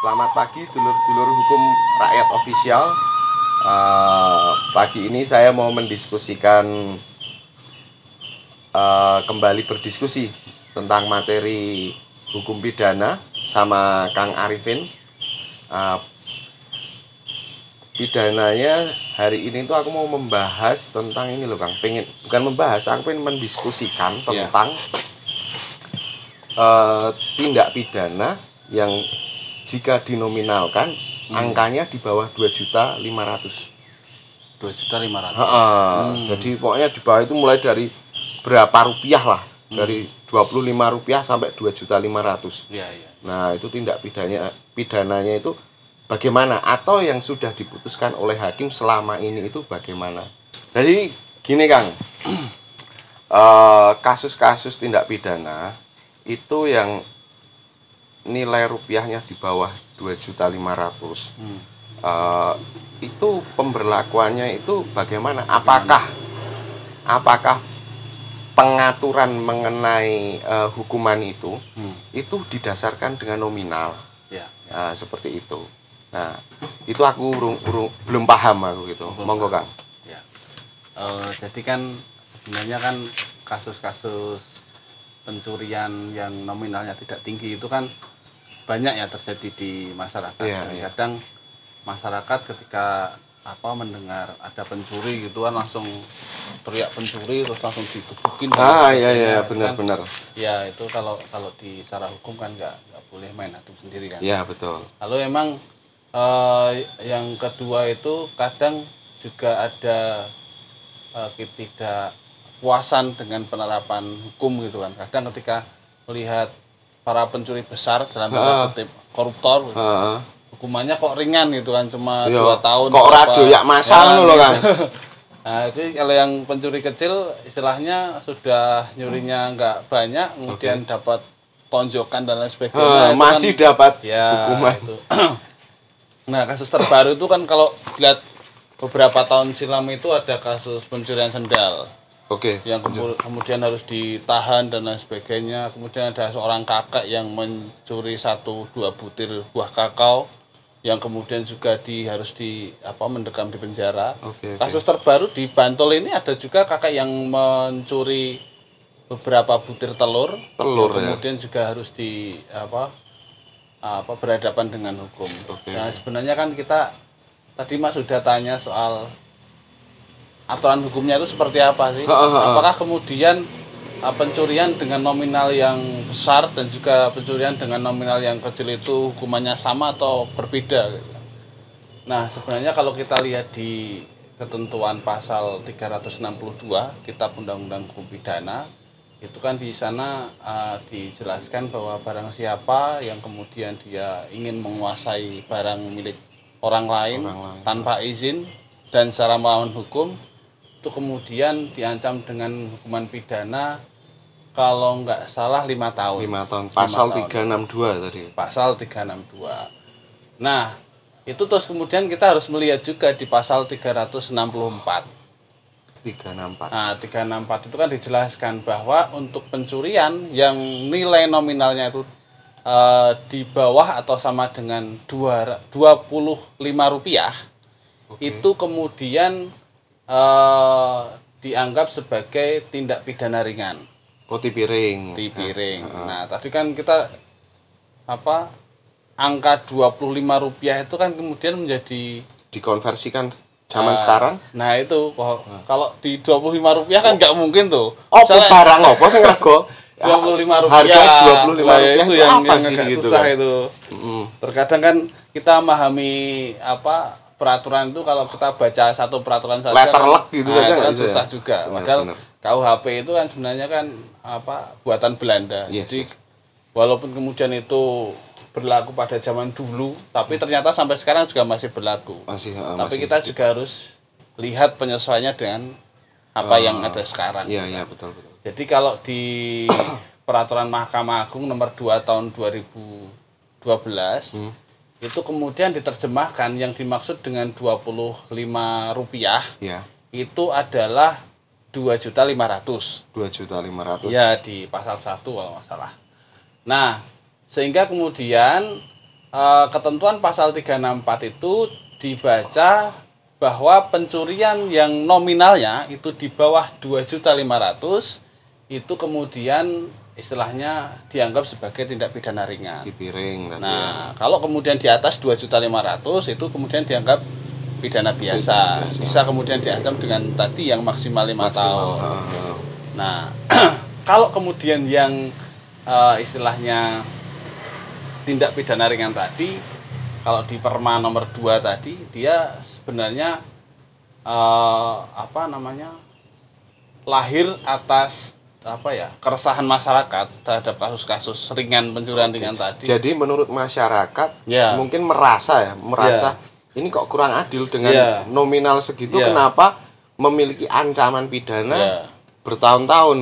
Selamat pagi dulur-dulur hukum rakyat official. Pagi ini saya mau mendiskusikan kembali berdiskusi tentang materi hukum pidana sama Kang Arifin. Pidananya hari ini tuh aku mau membahas tentang ini loh Kang. Bukan membahas, aku pengen mendiskusikan tentang tindak pidana yang jika dinominalkan angkanya di bawah 2.500.000. 2.500.000. Jadi pokoknya di bawah itu mulai dari berapa rupiah lah, dari Rp25 sampai 2.500.000. Iya, iya. Nah, itu tindak pidananya itu bagaimana, atau yang sudah diputuskan oleh hakim selama ini itu bagaimana. Jadi gini Kang, kasus-kasus tindak pidana itu yang nilai rupiahnya di bawah 2.500.000, itu pemberlakuannya itu bagaimana? Apakah pengaturan mengenai hukuman itu didasarkan dengan nominal? Ya. Nah, seperti itu. Nah, itu aku belum paham aku gitu. Monggo Kang. Ya. Jadi kan sebenarnya kan kasus-kasus pencurian yang nominalnya tidak tinggi itu kan banyak ya terjadi di masyarakat. Kadang masyarakat ketika mendengar ada pencuri gitu kan langsung teriak pencuri terus langsung digebukin. Iya benar-benar. Ya itu kalau di secara hukum kan nggak boleh main hakim sendiri kan. Iya betul. Lalu emang yang kedua itu kadang juga ada ketidakpuasan dengan penerapan hukum gitu kan. Kadang ketika melihat para pencuri besar dalam tanda kutip koruptor gitu, hukumannya kok ringan gitu kan, cuma 2 tahun kok rado yak masal loh Kang. Nah itu kalau yang pencuri kecil istilahnya sudah nyurinya nggak banyak, kemudian dapat tonjokan dan lain sebagainya, masih kan dapat hukuman itu. Nah kasus terbaru itu kan kalau lihat beberapa tahun silam itu ada kasus pencurian sendal. Yang kemudian harus ditahan dan lain sebagainya. Kemudian ada seorang kakak yang mencuri 1-2 butir buah kakao yang kemudian juga harus mendekam di penjara. Kasus terbaru di Bantul ini ada juga kakak yang mencuri beberapa butir telur kemudian juga harus berhadapan dengan hukum. Nah sebenarnya kan kita tadi Mas sudah tanya soal aturan hukumnya itu seperti apa sih? Apakah kemudian pencurian dengan nominal yang besar dan juga pencurian dengan nominal yang kecil itu hukumannya sama atau berbeda? Nah, sebenarnya kalau kita lihat di ketentuan pasal 362 Kitab Undang-Undang Hukum Pidana, itu kan di sana dijelaskan bahwa barang siapa yang kemudian dia ingin menguasai barang milik orang lain tanpa izin dan secara melawan hukum, itu kemudian diancam dengan hukuman pidana kalau nggak salah 5 tahun. 5 tahun. Pasal 362 tadi. Pasal 362. Nah, itu terus kemudian kita harus melihat juga di pasal 364. 364. Nah, 364 itu kan dijelaskan bahwa untuk pencurian yang nilai nominalnya itu di bawah atau sama dengan Rp25, itu kemudian dianggap sebagai tindak pidana ringan. Tipiring. Nah, tadi kan kita angka Rp25 itu kan kemudian menjadi dikonversikan zaman sekarang. Nah, itu kalau di Rp25 kan nggak mungkin tuh. Barang apa sing rego Rp25. Harga Rp25 itu yang agak gitu susah kan? Itu. Terkadang kan kita memahami peraturan itu kalau kita baca satu peraturan saja letterlek gitu aja kan susah juga. Padahal KUHP itu kan sebenarnya kan buatan Belanda. Jadi walaupun kemudian itu berlaku pada zaman dulu, tapi ternyata sampai sekarang juga masih berlaku. Tapi kita juga harus lihat penyesuaiannya dengan apa yang ada sekarang. Iya, betul. Jadi kalau di peraturan Mahkamah Agung nomor 2 tahun 2012 itu kemudian diterjemahkan yang dimaksud dengan Rp25 itu adalah 2.500.000. 2.500.000. Ya, di pasal 1 kalau nggak salah. Nah, sehingga kemudian ketentuan pasal 364 itu dibaca bahwa pencurian yang nominalnya itu di bawah 2.500.000 itu kemudian istilahnya dianggap sebagai tindak pidana ringan. Dipiring. Nah, kalau kemudian di atas 2.500.000 itu kemudian dianggap pidana biasa. Bisa kemudian diancam dengan tadi yang maksimal 5 tahun. Nah, kalau kemudian yang istilahnya tindak pidana ringan tadi, kalau di Perma nomor 2 tadi, dia sebenarnya lahir atas keresahan masyarakat terhadap kasus-kasus ringan pencurian ringan tadi. Jadi menurut masyarakat mungkin merasa ini kok kurang adil dengan nominal segitu, kenapa memiliki ancaman pidana bertahun-tahun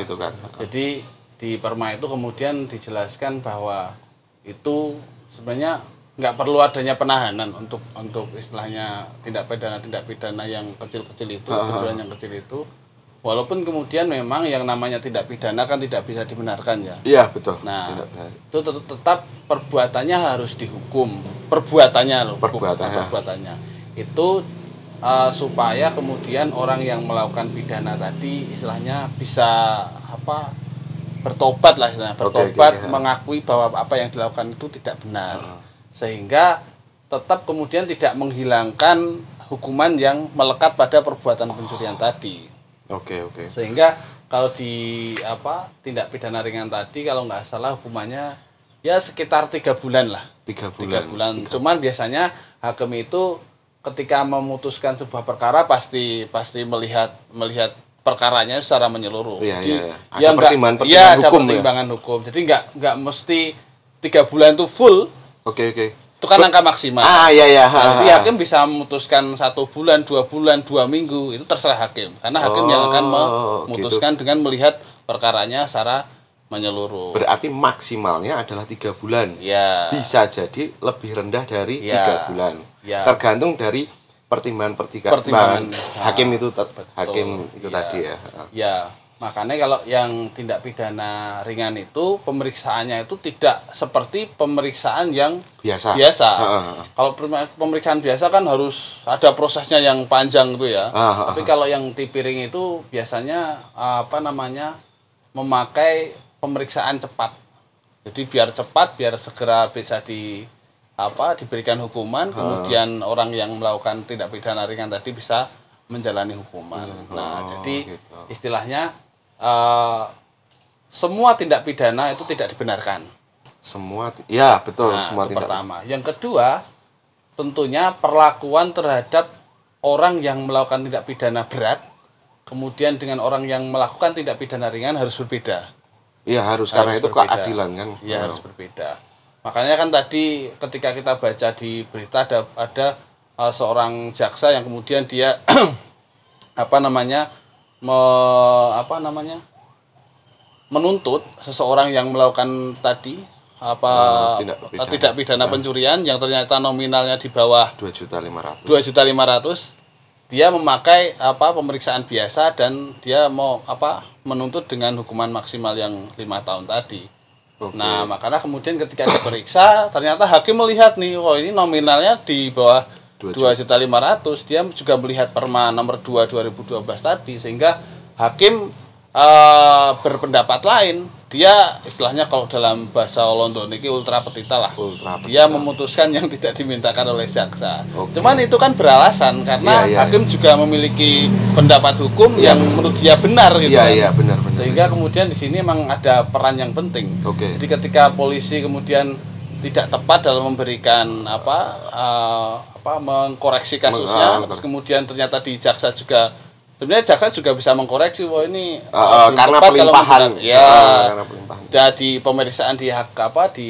gitu kan. Jadi di Perma itu kemudian dijelaskan bahwa itu sebenarnya nggak perlu adanya penahanan untuk istilahnya tindak pidana yang kecil-kecil itu, pencurian yang kecil itu. Walaupun kemudian memang yang namanya tindak pidana kan tidak bisa dibenarkan ya. Iya, betul. Nah, itu tetap perbuatannya harus dihukum. Perbuatannya. Itu supaya kemudian orang yang melakukan pidana tadi istilahnya bisa bertobat lah istilahnya. Mengakui bahwa apa yang dilakukan itu tidak benar. Sehingga tetap kemudian tidak menghilangkan hukuman yang melekat pada perbuatan pencurian tadi. Sehingga kalau di tindak pidana ringan tadi kalau nggak salah hukumannya ya sekitar 3 bulan lah. 3 bulan. Cuman biasanya hakim itu ketika memutuskan sebuah perkara pasti melihat perkaranya secara menyeluruh. Ada pertimbangan hukum. Jadi nggak mesti 3 bulan itu full. Itu kan angka maksimal. Jadi hakim bisa memutuskan 1 bulan, 2 bulan, 2 minggu, itu terserah hakim. Karena hakim yang akan memutuskan dengan melihat perkaranya secara menyeluruh. Berarti maksimalnya adalah 3 bulan. Bisa jadi lebih rendah dari 3 bulan. Tergantung dari pertimbangan hakim itu tadi ya. Makanya kalau yang tindak pidana ringan itu pemeriksaannya itu tidak seperti pemeriksaan yang biasa. Kalau pemeriksaan biasa kan harus ada prosesnya yang panjang itu ya. Tapi kalau yang tipiring itu biasanya memakai pemeriksaan cepat. Jadi biar cepat, biar segera bisa diberikan hukuman, kemudian orang yang melakukan tindak pidana ringan tadi bisa menjalani hukuman. Jadi istilahnya semua tindak pidana itu tidak dibenarkan. Semua tindak. Pertama. Yang kedua, tentunya perlakuan terhadap orang yang melakukan tindak pidana berat, kemudian dengan orang yang melakukan tindak pidana ringan harus berbeda. Karena itu keadilan kan. Harus berbeda. Makanya kan tadi ketika kita baca di berita ada seorang jaksa yang kemudian dia menuntut seseorang yang melakukan tadi tidak pidana pencurian yang ternyata nominalnya di bawah 2.500.000. Dia memakai pemeriksaan biasa dan dia menuntut dengan hukuman maksimal yang 5 tahun tadi. Nah, makanya kemudian ketika diperiksa ternyata hakim melihat nih, ini nominalnya di bawah 2.500.000. Dia juga melihat Perma nomor 2 2012 tadi, sehingga hakim berpendapat lain. Dia istilahnya kalau dalam bahasa Londo niki ultra petita lah. Dia memutuskan yang tidak dimintakan oleh jaksa. Cuman itu kan beralasan karena hakim juga memiliki pendapat hukum yang menurut dia benar gitu. Benar. Sehingga kemudian di sini memang ada peran yang penting. Jadi ketika polisi kemudian tidak tepat dalam memberikan mengkoreksi kasusnya, terus kemudian ternyata di jaksa juga sebenarnya jaksa juga bisa mengkoreksi bahwa ini karena pelimpahan. Karena pelimpahan. Dan di pemeriksaan di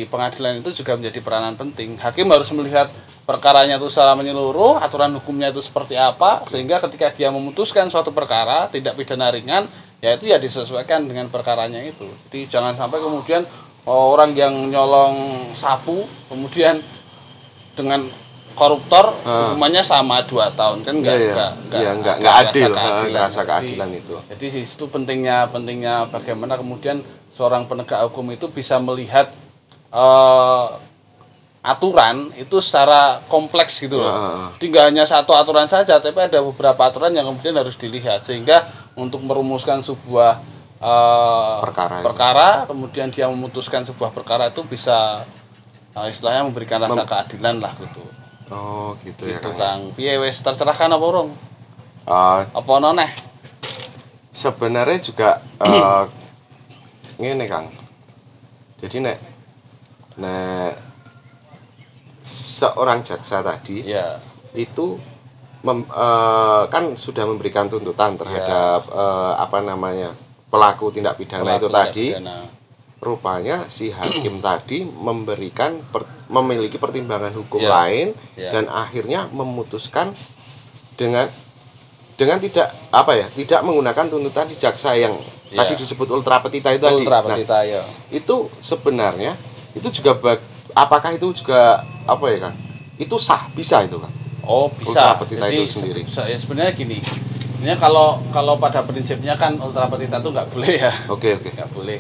pengadilan itu juga menjadi peranan penting. Hakim harus melihat perkaranya itu secara menyeluruh, aturan hukumnya itu seperti apa, sehingga ketika dia memutuskan suatu perkara tidak pidana ringan, yaitu disesuaikan dengan perkaranya itu. Jadi jangan sampai kemudian orang yang nyolong sapu kemudian dengan koruptor hukumannya sama 2 tahun kan nggak adil, rasa keadilan itu. Jadi itu pentingnya bagaimana kemudian seorang penegak hukum itu bisa melihat aturan itu secara kompleks gitu loh. Jadi nggak hanya satu aturan saja, tapi ada beberapa aturan yang kemudian harus dilihat sehingga untuk merumuskan sebuah perkara, kemudian dia memutuskan sebuah perkara itu bisa istilahnya memberikan rasa keadilan lah gitu. Oh gitu ya Kang. Piye wis tercerahkan apa urung? Apa ono neh? Sebenarnya juga ngene Kang. Jadi nek seorang jaksa tadi itu kan sudah memberikan tuntutan terhadap pelaku tindak pidana itu tadi. Rupanya si hakim tadi memiliki pertimbangan hukum lain dan akhirnya memutuskan dengan tidak menggunakan tuntutan si jaksa yang tadi disebut ultra petita itu tadi. Itu sebenarnya itu juga apakah itu juga Kang? Itu sah, bisa itu Kang? Oh bisa. Ultra petita itu sendiri. Ya sebenarnya gini. Sebenarnya kalau pada prinsipnya kan ultra petita itu nggak boleh ya. Oke. Nggak boleh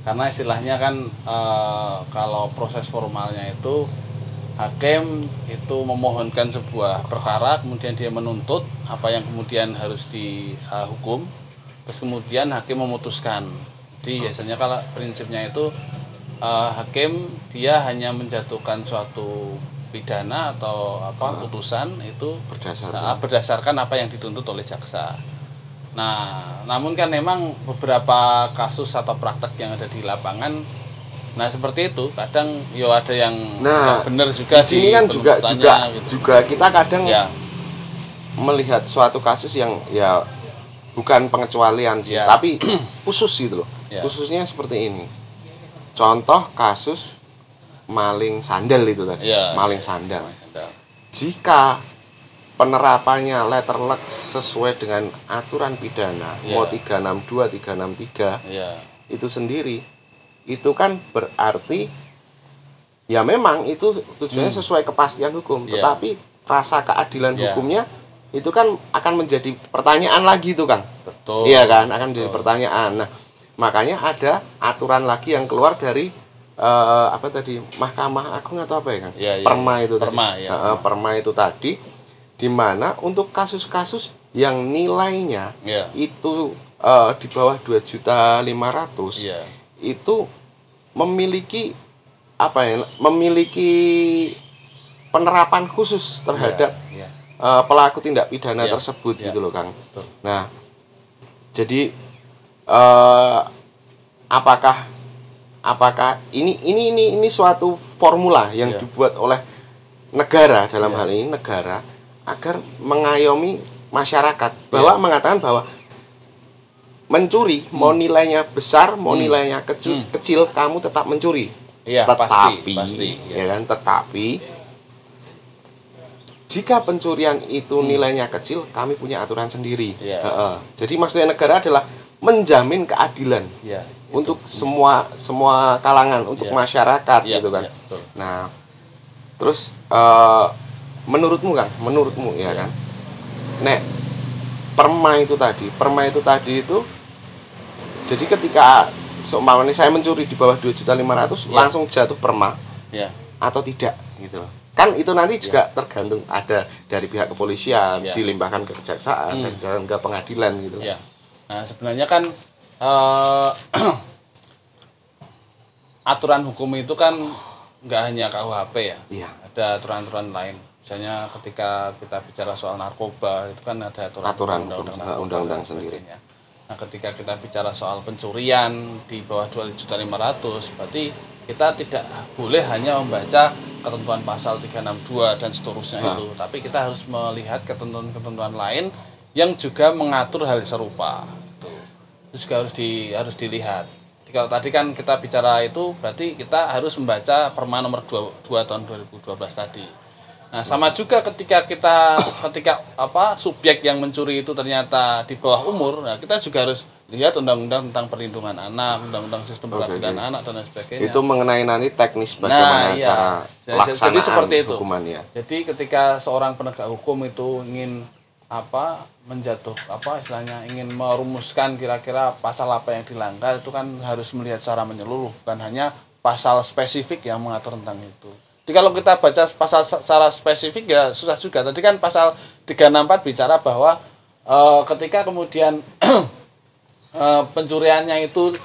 karena istilahnya kan kalau proses formalnya itu hakim itu memohonkan sebuah perkara, kemudian dia menuntut apa yang kemudian harus dihukum, terus kemudian hakim memutuskan. Jadi biasanya kalau prinsipnya itu hakim dia hanya menjatuhkan suatu pidana atau putusan itu berdasarkan apa yang dituntut oleh jaksa. Nah, namun kan memang beberapa kasus atau praktek yang ada di lapangan, nah seperti itu kadang ada yang benar juga di sini kan juga kita kadang melihat suatu kasus yang bukan pengecualian sih, tapi khusus gitu loh. Khususnya seperti ini. Contoh kasus maling sandal itu tadi, maling sandal. Jika penerapannya letterlek sesuai dengan aturan pidana mau 362, 363 itu sendiri, itu kan berarti ya memang itu tujuannya sesuai kepastian hukum, tetapi rasa keadilan hukumnya itu kan akan menjadi pertanyaan lagi itu Kang. Betul. Iya kan, akan menjadi pertanyaan. Nah, makanya ada aturan lagi yang keluar dari Mahkamah Agung atau apa ya Kang? Perma itu tadi. Perma itu tadi, di mana untuk kasus-kasus yang nilainya itu di bawah 2.500.000 itu memiliki penerapan khusus terhadap pelaku tindak pidana tersebut gitu loh Kang. Nah, jadi apakah ini suatu formula yang dibuat oleh negara, dalam hal ini negara, agar mengayomi masyarakat bahwa mengatakan bahwa mencuri mau nilainya besar mau nilainya kecil kamu tetap mencuri. Pasti. Tetapi jika pencurian itu nilainya kecil, kami punya aturan sendiri. Jadi maksudnya negara adalah menjamin keadilan untuk semua kalangan, untuk masyarakat gitu kan. Nah, terus menurutmu ya kan, nek perma itu tadi itu jadi ketika seumpamanya saya mencuri di bawah 2.500.000 langsung jatuh perma atau tidak gitu loh. Kan itu nanti juga tergantung, ada dari pihak kepolisian dilimpahkan ke kejaksaan dan ke pengadilan gitu. Nah sebenarnya kan aturan hukum itu kan nggak hanya KUHP ya, ada aturan-aturan lain. Misalnya ketika kita bicara soal narkoba itu kan ada aturan undang-undang sendiri. Nah ketika kita bicara soal pencurian di bawah 2.500.000 berarti kita tidak boleh hanya membaca ketentuan pasal 362 dan seterusnya itu, tapi kita harus melihat ketentuan-ketentuan lain yang juga mengatur hal serupa. Itu juga harus dilihat. Jadi kalau tadi kan kita bicara itu berarti kita harus membaca Perma nomor 2 tahun 2012 tadi. Nah, sama juga ketika subjek yang mencuri itu ternyata di bawah umur, nah kita juga harus lihat undang-undang tentang perlindungan anak, undang-undang sistem peradilan anak dan lain sebagainya. Itu mengenai nanti teknis bagaimana cara pelaksanaan jadi seperti itu. Hukumannya. Jadi ketika seorang penegak hukum itu ingin ingin merumuskan kira-kira pasal apa yang dilanggar, itu kan harus melihat secara menyeluruh, bukan hanya pasal spesifik yang mengatur tentang itu. Jadi kalau kita baca pasal secara spesifik ya susah juga. Tadi kan pasal 364 bicara bahwa ketika kemudian pencuriannya itu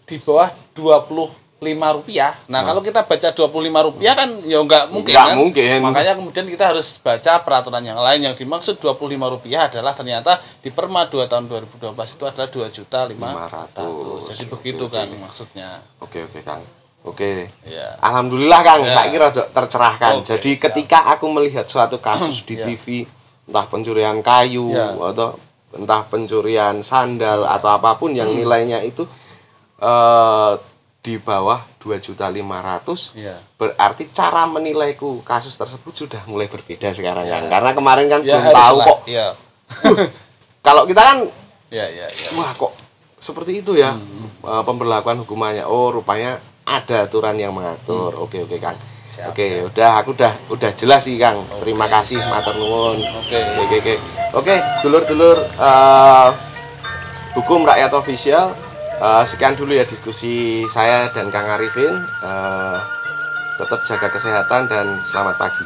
di bawah Rp25. Nah, kalau kita baca Rp25 kan ya nggak mungkin kan? Mungkin. Makanya kemudian kita harus baca peraturan yang lain. Yang dimaksud Rp25 adalah ternyata di Perma 2 tahun 2012 itu adalah 2.500.000. Jadi begitu kan maksudnya. Oke Kang. Oke. Ya. Alhamdulillah Kang, saya kira tercerahkan. Jadi ketika aku melihat suatu kasus di TV, entah pencurian kayu atau entah pencurian sandal atau apapun yang nilainya itu di bawah 2.500.000, berarti cara menilaiku kasus tersebut sudah mulai berbeda sekarang kan. Karena kemarin kan belum tahu kok. Kalau kita kan wah kok seperti itu ya pemberlakuan hukumannya. Oh, rupanya ada aturan yang mengatur. Oke Kang. Oke, aku udah jelas sih Kang. Terima kasih, matur nuwun. Oke, dulur-dulur Hukum Rakyat Official. Sekian dulu ya diskusi saya dan Kang Arifin. Tetap jaga kesehatan dan selamat pagi.